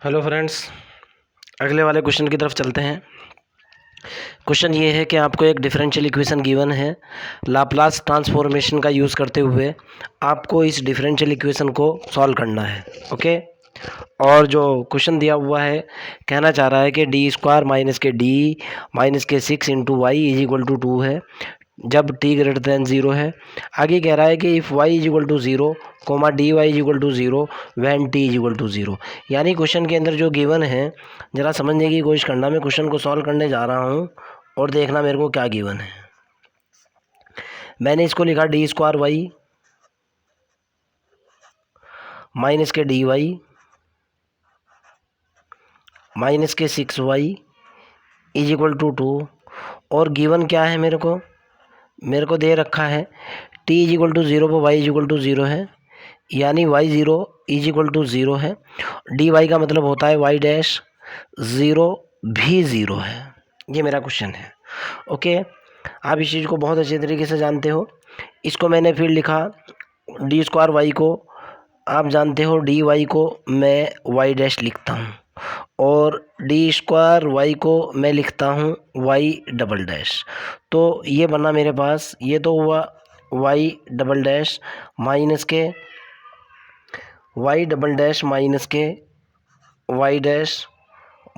Hello friends, अगले वाले question की तरफ चलते हैं। क्वेश्चन ये है कि आपको एक डिफरेंशियल इक्वेशन गिवन है। लाप्लास ट्रांसफॉर्मेशन का यूज़ करते हुए आपको इस डिफरेंशियल इक्वेशन को सॉल्व करना है। ओके, और जो क्वेश्चन दिया हुआ है कहना चाह रहा है कि डी स्क्वायर माइनस के डी माइनस के 6 × y = 2 है जब t ग्रेटर दैन 0 है। आगे कह रहा है कि if y = 0 comma D Y = 0 when t = 0। यानी क्वेश्चन के अंदर जो गिवन है ज़रा समझने की कोशिश करना। मैं क्वेश्चन को सॉल्व करने जा रहा हूँ और देखना मेरे को क्या गिवन है। मैंने इसको लिखा डी स्क्वायर वाई माइनस के डी वाई माइनस के 6y = 2 और गिवन क्या है मेरे को दे रखा है t = 0 पर y = 0 है, यानी y0 = 0 है। डी वाई का मतलब होता है y डैश 0 भी 0 है। ये मेरा क्वेश्चन है। ओके, आप इस चीज़ को बहुत अच्छे तरीके से जानते हो। इसको मैंने फिर लिखा डी स्क्वायर वाई को, आप जानते हो डी वाई को मैं y डैश लिखता हूँ और डी स्क्वायर वाई को मैं लिखता हूँ y डबल डैश। तो ये बना मेरे पास, ये तो हुआ y डबल डैश माइनस के y डबल डैश माइनस के y डैश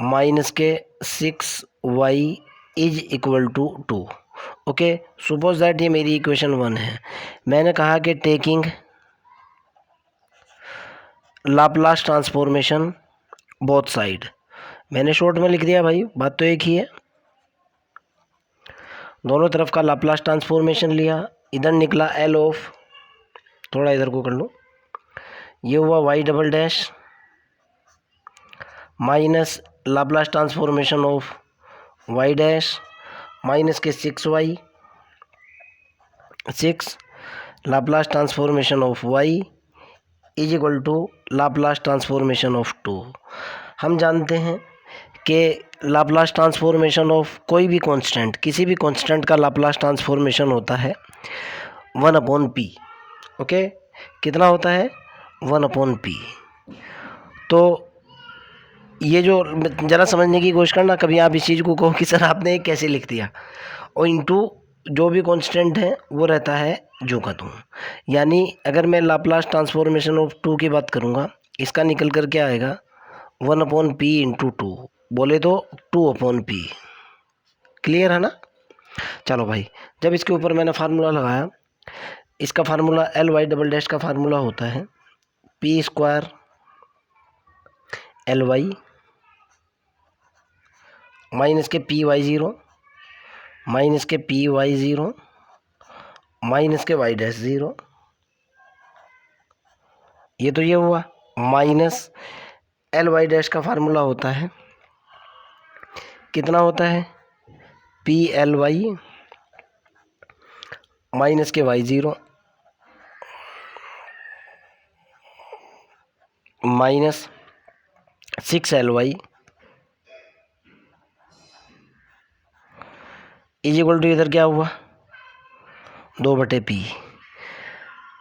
माइनस के 6y = 2। ओके, सपोज दैट ये मेरी इक्वेशन 1 है। मैंने कहा कि taking Laplace transformation both side, मैंने शॉर्ट में लिख दिया भाई, बात तो एक ही है। दोनों तरफ का लाप्लास ट्रांसफॉर्मेशन लिया, इधर निकला एल ऑफ, थोड़ा इधर को कर लो, ये हुआ Y double dash minus Laplace transformation of Y dash minus के 6y 6 Laplace transformation of y = Laplace transformation of 2। हम जानते हैं कि लाप्लास ट्रांसफॉर्मेशन ऑफ कोई भी कांस्टेंट, किसी भी कांस्टेंट का लाप्लास ट्रांसफॉर्मेशन होता है 1/p। ओके, कितना होता है 1/p। तो ये जो ज़रा समझने की कोशिश करना, कभी आप इस चीज़ को कहो कि सर आपने कैसे लिख दिया, और इंटू जो भी कांस्टेंट है वो रहता है जो का त्यों। यानी अगर मैं लाप्लास ट्रांसफॉर्मेशन ऑफ 2 की बात करूँगा, इसका निकल कर क्या आएगा 1/p × 2, बोले तो 2/p। क्लियर है ना। चलो भाई, जब इसके ऊपर मैंने फार्मूला लगाया, इसका formula L Y double dash का फार्मूला होता है p square L Y minus के py0 माइनस के py0 माइनस के y डैश 0। ये तो ये हुआ, माइनस एल वाई डैश का फार्मूला होता है, कितना होता है ply माइनस के y0 माइनस 6ly = इधर क्या हुआ 2/p।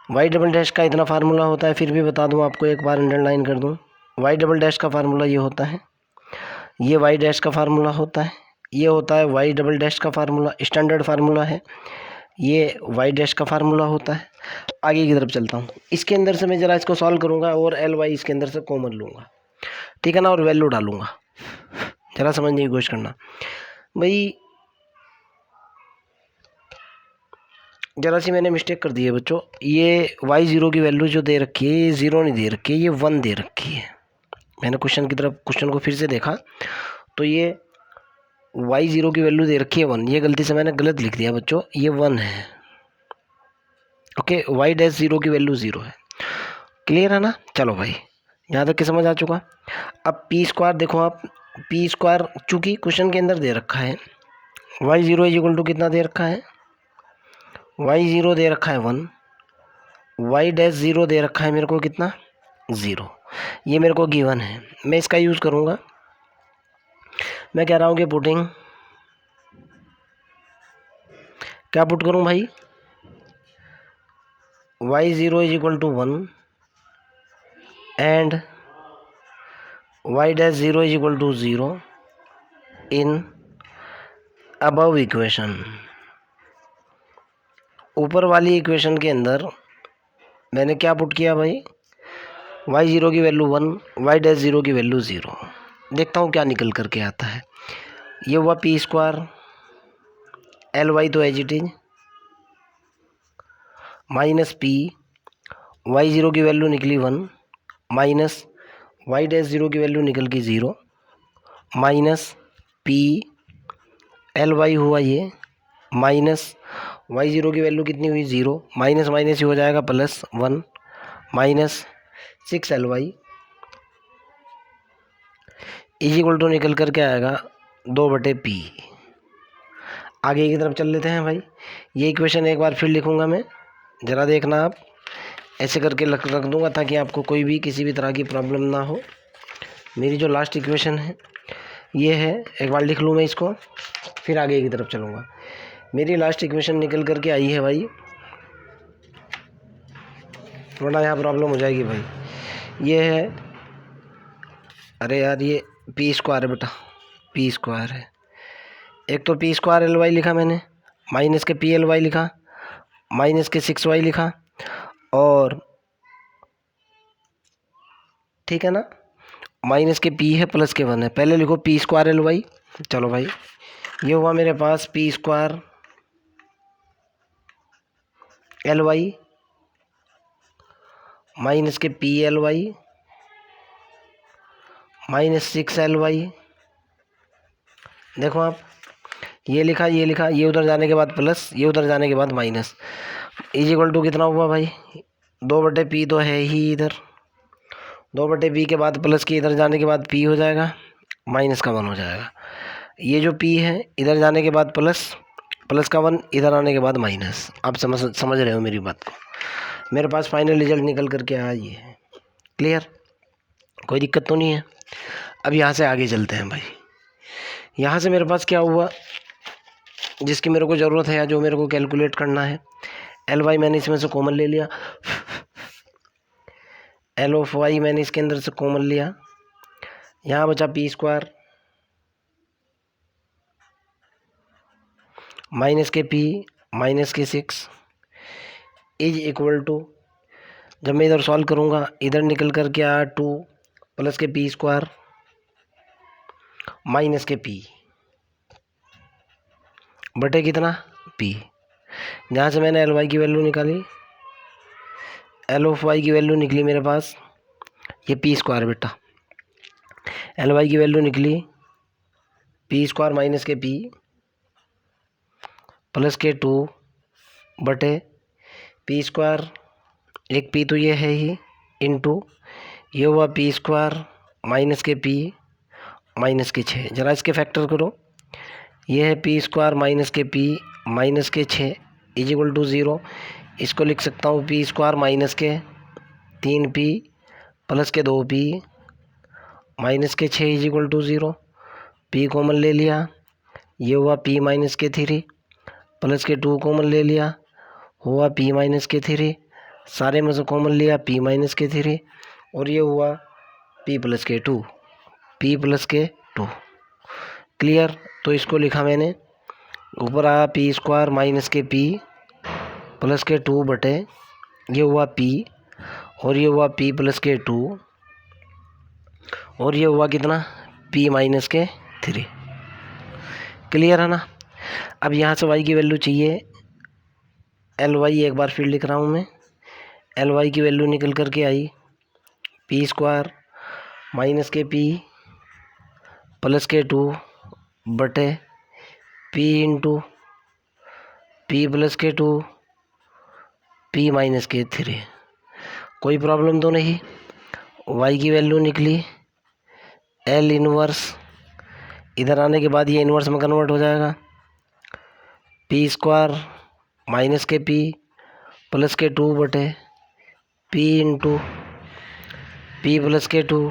वाई डबल डैश का इतना फार्मूला होता है, फिर भी बता दूं आपको, एक बार अंडरलाइन कर दूं। वाई डबल डैश का फार्मूला ये होता है, ये वाई डैश का फार्मूला होता है, ये होता है वाई डबल डैश का फार्मूला, स्टैंडर्ड फार्मूला है, ये वाई डैश का फार्मूला होता है। आगे की तरफ चलता हूँ, इसके अंदर से मैं ज़रा इसको सॉल्व करूँगा और एल वाई इसके अंदर से कॉमन लूँगा, ठीक है ना, और वैल्यू डालूँगा। ज़रा समझने की कोशिश करना भाई, ज़रा सी मैंने मिस्टेक कर दी है बच्चों। ये y0 की वैल्यू जो दे रखी है, ये 0 नहीं दे रखी है, ये 1 दे रखी है। मैंने क्वेश्चन को फिर से देखा तो ये y0 की वैल्यू दे रखी है 1, ये गलती से मैंने गलत लिख दिया बच्चों, ये 1 है। ओके, y डैश 0 की वैल्यू 0 है। क्लियर है ना। चलो भाई, यहाँ तक कि समझ आ चुका। अब पी स्क्वायर देखो आप, पी स्क्वायर चूँकि क्वेश्चन के अंदर दे रखा है y0 = कितना दे रखा है, y0 दे रखा है 1, y डैश 0 दे रखा है मेरे को कितना 0। ये मेरे को गिवन है, मैं इसका यूज़ करूँगा। मैं कह रहा हूँ कि पुटिंग, क्या पुट करूँ भाई, y0 = 1 and Y dash zero is equal to zero in above equation. ऊपर वाली इक्वेशन के अंदर मैंने क्या पुट किया भाई, वाई ज़ीरो की वैल्यू 1, वाई डैश ज़ीरो की वैल्यू 0। देखता हूँ क्या निकल करके आता है। ये हुआ पी स्क्वायर एल वाई तो as it is minus P, Y zero की वैल्यू निकली 1 माइनस वाई डैश ज़ीरो की वैल्यू निकल की 0 माइनस पी एल वाई हुआ ये माइनस वाई ज़ीरो की वैल्यू कितनी हुई 0 माइनस माइनस ही हो जाएगा plus 1 minus 6 L Y is equal to निकल करके आएगा 2/p। आगे की तरफ चल लेते हैं भाई। ये इक्वेशन एक बार फिर लिखूंगा मैं, ज़रा देखना आप, ऐसे करके रख दूंगा ताकि आपको कोई भी किसी भी तरह की प्रॉब्लम ना हो। मेरी जो लास्ट इक्वेशन है ये है, एक बार लिख लूँ मैं इसको, फिर आगे की तरफ चलूँगा। मेरी लास्ट इक्वेशन निकल करके आई है भाई, थोड़ा यहाँ प्रॉब्लम हो जाएगी भाई। ये है, अरे यार ये पी स्क्वायर है बेटा, पी स्क्वायर है। एक तो पी स्क्वायर एल वाई लिखा मैंने, minus K P L Y लिखा, माइनस के 6y लिखा, और ठीक है ना, माइनस के पी है प्लस के 1 है। पहले लिखो पी स्क्वायर एल वाई। चलो भाई, ये हुआ मेरे पास P square L Y minus K P L Y minus 6 LY। देखो आप, ये लिखा, ये लिखा, ये उधर जाने के बाद प्लस, ये उधर जाने के बाद माइनस, इज इक्वल टू कितना हुआ भाई, 2/p तो है ही इधर, 2/p के बाद प्लस के इधर जाने के बाद p हो जाएगा, माइनस का 1 हो जाएगा। ये जो p है इधर जाने के बाद प्लस, प्लस का 1 इधर आने के बाद माइनस। आप समझ रहे हो मेरी बात को। मेरे पास फाइनल रिजल्ट निकल करके आया ये है। क्लियर, कोई दिक्कत तो नहीं है। अब यहाँ से आगे चलते हैं भाई। यहाँ से मेरे पास क्या हुआ, जिसकी मेरे को ज़रूरत है या जो मेरे को कैलकुलेट करना है, एल वाई मैंने इसमें से कॉमन ले लिया, एल ऑफ वाई मैंने इसके अंदर से कॉमन लिया, यहाँ बचा P square minus K P minus के 6 इज इक्वल टू, जब मैं इधर सॉल्व करूँगा इधर निकल कर के आया 2 प्लस के P square minus K P बटे कितना पी। जहाँ से मैंने एल वाई की वैल्यू निकाली, एल ऑफ वाई की वैल्यू निकली मेरे पास, ये पी स्क्वायर बेटा, एल वाई की वैल्यू निकली P square minus K P plus के 2 बटे पी स्क्वायर, एक पी तो ये है ही, इनटू ये हुआ P square minus K P minus के 6। ज़रा इसके फैक्टर करो, ये है P square minus K P minus के 6 इज इक्वल टू 0। इसको लिख सकता हूँ पी स्क्वायर माइनस के 3p प्लस के 2p माइनस के 6 is equal to 0। p common ले लिया, ये हुआ p माइनस के 3 प्लस के 2 कॉमन ले लिया, हुआ p माइनस के 3, सारे में से कॉमन लिया p माइनस के 3, और ये हुआ p प्लस के 2, p प्लस के 2। क्लियर, तो इसको लिखा मैंने, ऊपर आया P square minus K P plus के 2 बटे, ये हुआ p और ये हुआ p प्लस के 2 और ये हुआ कितना p माइनस के 3। क्लियर है ना। अब यहाँ से y की वैल्यू चाहिए, एल वाई एक बार फिर लिख रहा हूँ मैं, एल वाई की वैल्यू निकल करके I P square minus K P plus के 2 बटे p इंटू पी प्लस के 2 p माइनस के 3। कोई प्रॉब्लम तो नहीं। y की वैल्यू निकली L इनवर्स, इधर आने के बाद ये इनवर्स में कन्वर्ट हो जाएगा, P square minus K P plus के 2 बटे p इंटू पी प्लस के 2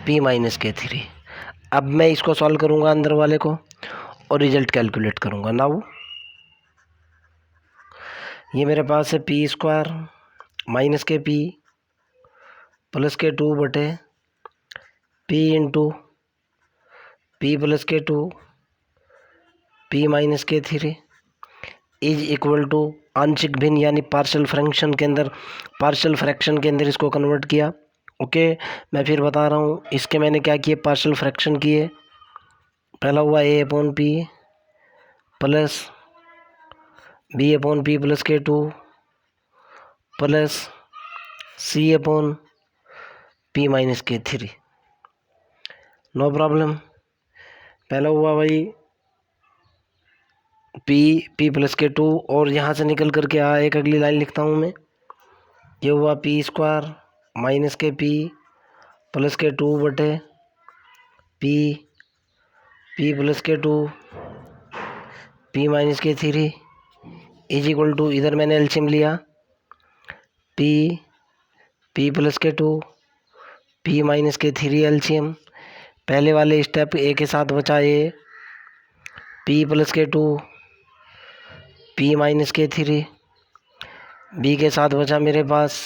p माइनस के 3। अब मैं इसको सॉल्व करूँगा अंदर वाले को और रिजल्ट कैलकुलेट करूँगा। नाउ ये मेरे पास है P square minus K P plus के 2 बटे P into P plus K to P minus K three is equal to आंशिक भिन्न यानी पार्शियल फ्रैक्शन के अंदर इसको कन्वर्ट किया। ओके, मैं फिर बता रहा हूँ, इसके मैंने क्या किए, पार्शियल फ्रैक्शन किए। पहला हुआ A upon P plus B upon P plus K two plus C upon P minus K three. No problem. पहला हुआ भाई पी प्लस के टू, और यहाँ से निकल करके एक अगली लाइन लिखता हूँ मैं। ये हुआ P square minus K P plus K to बटे P plus K to P minus K three is equal to, इधर मैंने एलसीएम लिया, P plus K to P minus K three LCM. पहले वाले स्टेप ए के साथ बचा ए, P plus K to P minus K three, B के साथ बचा मेरे पास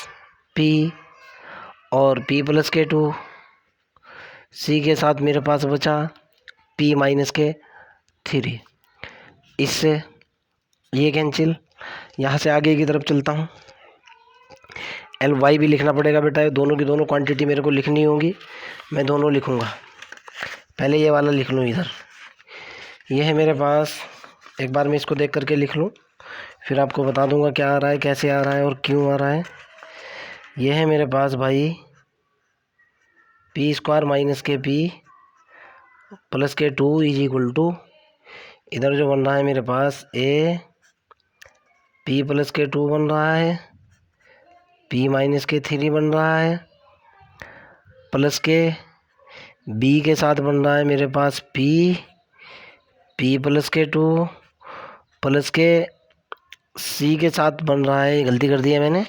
पी और पी प्लस के टू, सी के साथ मेरे पास बचा पी माइनस के थ्री। इससे ये कैंसिल, यहाँ से आगे की तरफ चलता हूँ। एल वाई भी लिखना पड़ेगा बेटा, दोनों की दोनों क्वांटिटी मेरे को लिखनी होगी, मैं दोनों लिखूँगा। पहले ये वाला लिख लूँ इधर, ये है मेरे पास, एक बार मैं इसको देख करके लिख लूँ, फिर आपको बता दूंगा क्या आ रहा है, कैसे आ रहा है और क्यों आ रहा है। ये है मेरे पास भाई P square minus K P plus K two is equal to, इधर जो बन रहा है मेरे पास A P plus K to बन रहा है, पी माइनस के थ्री बन रहा है, प्लस के बी के साथ बन रहा है मेरे पास P plus K two, plus के सी के साथ बन रहा है, गलती कर दी है मैंने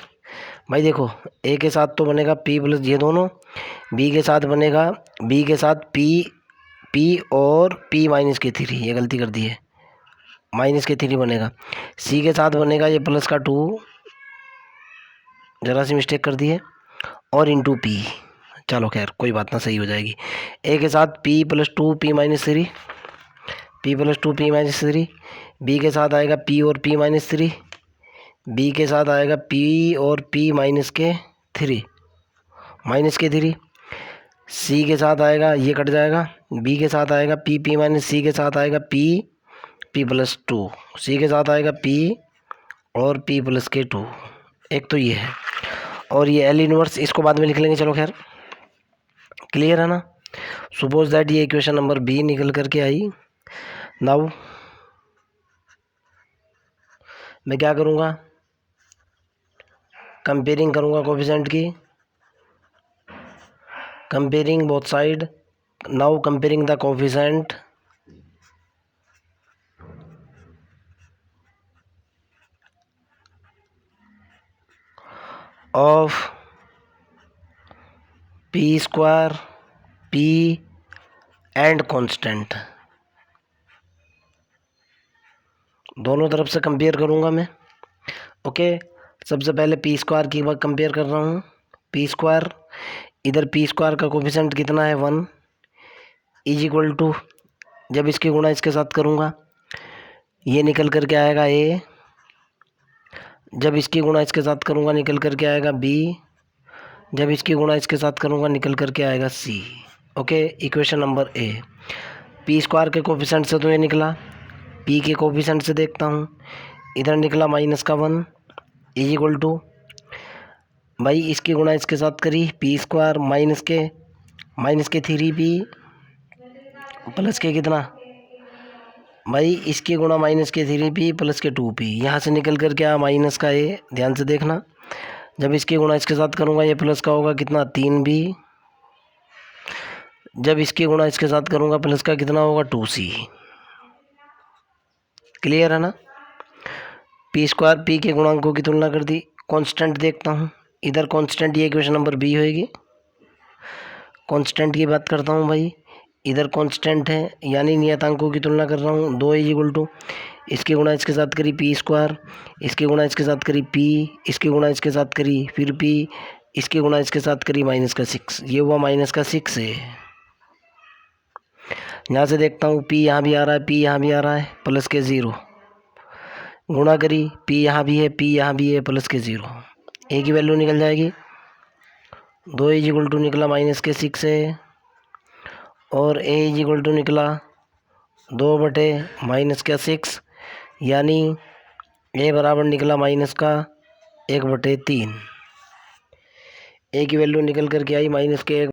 भाई। देखो ए के साथ तो बनेगा पी प्लस ये दोनों, बी के साथ बनेगा बी के साथ पी और पी माइनस के थ्री, ये गलती कर दी है, माइनस के थ्री बनेगा। सी के साथ बनेगा ये प्लस का टू, ज़रा सी मिस्टेक कर दी है, और इंटू पी, चलो खैर कोई बात ना, सही हो जाएगी। ए के साथ P plus two P minus three, P plus two P minus three, B के साथ आएगा पी और पी माइनस थ्री, बी के साथ आएगा पी और पी माइनस के थ्री, सी के साथ आएगा, ये कट जाएगा, बी के साथ आएगा पी माइनस, सी के साथ आएगा पी प्लस टू, सी के साथ आएगा पी और पी प्लस के टू। एक तो ये है, और ये एल इनवर्स इसको बाद में लिख लेंगे, चलो खैर क्लियर है ना। सपोज दैट ये इक्वेशन नंबर बी निकल करके आई। नाउ मैं क्या करूँगा, कंपेयरिंग करूँगा कोफिशिएंट की, comparing both side. Now comparing the coefficient of P square P and constant, दोनों तरफ से कंपेयर करूँगा मैं। ओके, सबसे पहले पी स्क्वायर की बात कंपेयर कर रहा हूँ। पी स्क्वायर, इधर पी स्क्वायर का कोफिशिएंट कितना है 1, इज इक्वल टू, जब इसकी गुणा इसके साथ करूँगा ये निकल करके आएगा ए, जब इसकी गुणा इसके साथ करूँगा निकल करके आएगा बी, जब इसकी गुणा इसके साथ करूँगा निकल करके आएगा C. Okay, equation number A. P square के कोफिशिएंट से तो ये निकला, पी के कोफिशिएंट से देखता हूँ, इधर निकला माइनस का 1 इज इक्वल टू, भाई इसकी गुणा इसके साथ करी, P square minus K three P plus के कितना, भाई इसकी गुणा minus K three P plus K to P, यहाँ से निकल कर क्या माइनस का ए, ध्यान से देखना, जब इसकी गुणा इसके साथ करूँगा ये प्लस का होगा कितना 3b, जब इसकी गुणा इसके साथ करूँगा प्लस का कितना होगा 2c। क्लियर है ना। पी स्क्वायर पी के गुणांकों की तुलना कर दी। कांस्टेंट देखता हूँ, इधर कांस्टेंट ये इक्वेशन नंबर बी होएगी। कांस्टेंट की बात करता हूँ भाई, इधर कांस्टेंट है यानी नियतांकों की तुलना कर रहा हूँ। 2 इज इक्वल टू, इसकी गुणा इसके साथ करी पी स्क्वायर, इसकी गुणा इसके साथ करी पी, इसकी गुणा इसके साथ करी फिर पी, इसकी गुणा इसके साथ करी माइनस का 6, ये हुआ माइनस का 6 है। यहाँ से देखता हूँ पी यहाँ भी आ रहा है, पी यहाँ भी आ रहा है, प्लस के 0 गुणा करी, पी यहाँ भी है, पी यहाँ भी है, प्लस के 0, ए की वैल्यू निकल जाएगी 2 इज इक्वल टू निकला माइनस के 6 है, और ए इज इक्वल टू निकला 2 बटे माइनस का 6, यानी ए बराबर निकला माइनस का 1/3। ए की वैल्यू निकल कर के आई माइनस के